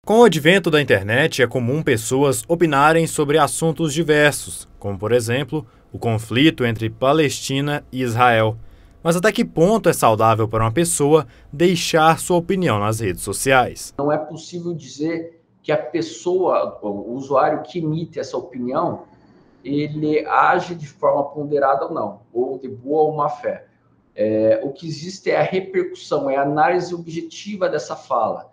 Com o advento da internet, é comum pessoas opinarem sobre assuntos diversos, como, por exemplo, o conflito entre Palestina e Israel. Mas até que ponto é saudável para uma pessoa deixar sua opinião nas redes sociais? Não é possível dizer que a pessoa, o usuário que emite essa opinião, ele age de forma ponderada ou não, ou de boa ou má fé. O que existe é a repercussão, é a análise objetiva dessa fala,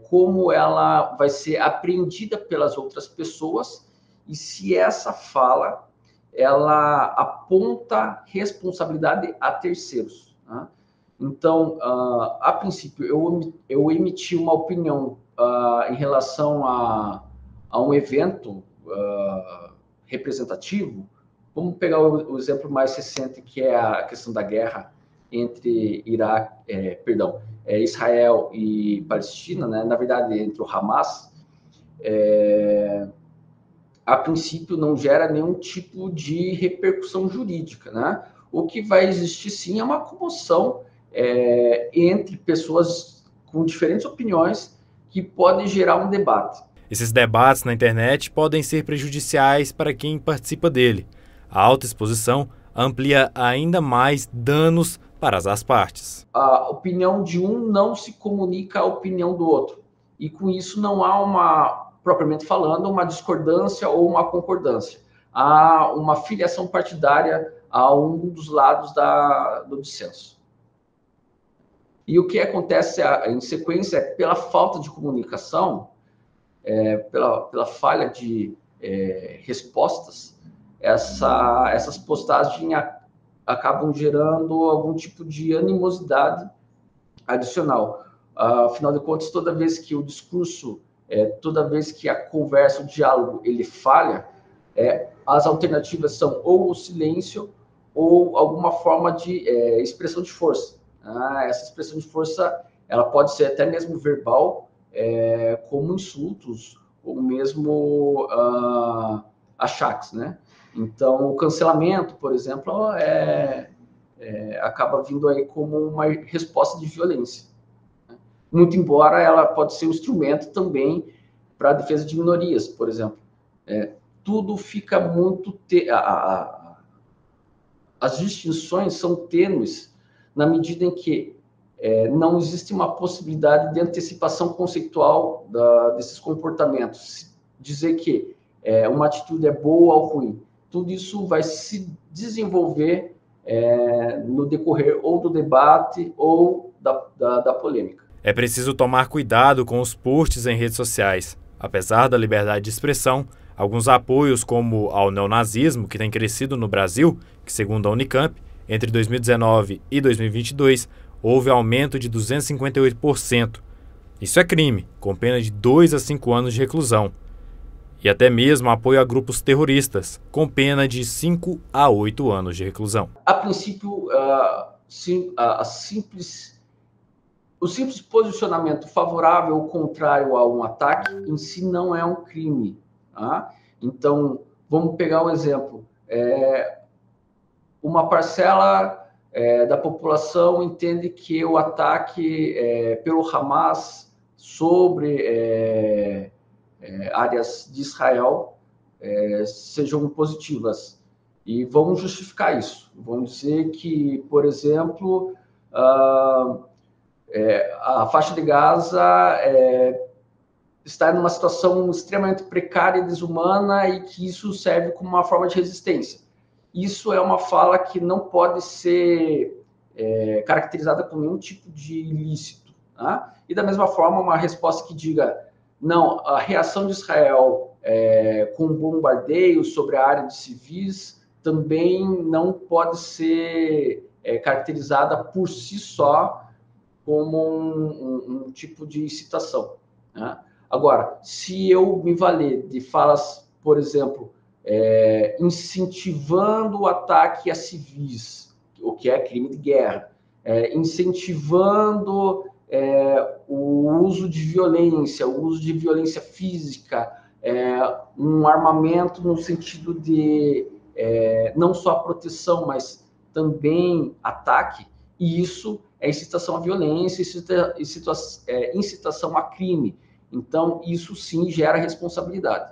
como ela vai ser apreendida pelas outras pessoas e se essa fala ela aponta responsabilidade a terceiros. Né? Então, a princípio, eu emiti uma opinião em relação a um evento representativo. Vamos pegar o exemplo mais recente, que é a questão da guerra entre Israel e Palestina, né? Na verdade, entre o Hamas. A princípio, não gera nenhum tipo de repercussão jurídica, né? O que vai existir, sim, é uma comoção entre pessoas com diferentes opiniões que podem gerar um debate. Esses debates na internet podem ser prejudiciais para quem participa dele. A alta exposição amplia ainda mais danos para as partes. A opinião de um não se comunica à opinião do outro. E com isso não há propriamente falando, uma discordância ou uma concordância. Há uma filiação partidária a um dos lados do dissenso. E o que acontece em sequência é, pela falta de comunicação, pela falha de respostas, essas postagens acabam gerando algum tipo de animosidade adicional. Afinal de contas, toda vez que o discurso, toda vez que a conversa, o diálogo, ele falha, as alternativas são ou o silêncio ou alguma forma de expressão de força. Essa expressão de força, ela pode ser até mesmo verbal, como insultos ou mesmo achaques, né? Então, o cancelamento, por exemplo, acaba vindo aí como uma resposta de violência. Muito embora ela pode ser um instrumento também para a defesa de minorias, por exemplo. Tudo fica muito... As distinções são tênues na medida em que não existe uma possibilidade de antecipação conceitual desses comportamentos. Dizer que uma atitude é boa ou ruim. Tudo isso vai se desenvolver no decorrer ou do debate ou da polêmica. É preciso tomar cuidado com os posts em redes sociais. Apesar da liberdade de expressão, alguns apoios como ao neonazismo, que tem crescido no Brasil, que segundo a Unicamp, entre 2019 e 2022, houve aumento de 258%. Isso é crime, com pena de 2 a 5 anos de reclusão. E até mesmo apoio a grupos terroristas, com pena de 5 a 8 anos de reclusão. A princípio, o simples posicionamento favorável ou contrário a um ataque em si não é um crime. Tá? Então, vamos pegar um exemplo. Uma parcela da população entende que o ataque pelo Hamas sobre áreas de Israel sejam positivas. E vão justificar isso. Vão dizer que, por exemplo, a faixa de Gaza está numa situação extremamente precária e desumana e que isso serve como uma forma de resistência. Isso é uma fala que não pode ser caracterizada como nenhum tipo de ilícito. Tá? E da mesma forma, uma resposta que diga não, a reação de Israel com bombardeio sobre a área de civis também não pode ser caracterizada por si só como um tipo de incitação. Né? Agora, se eu me valer de falas, por exemplo, incentivando o ataque a civis, o que é crime de guerra, incentivando o uso de violência, o uso de violência física, um armamento no sentido de não só proteção, mas também ataque, e isso é incitação à violência, incitação a crime. Então, isso sim gera responsabilidade.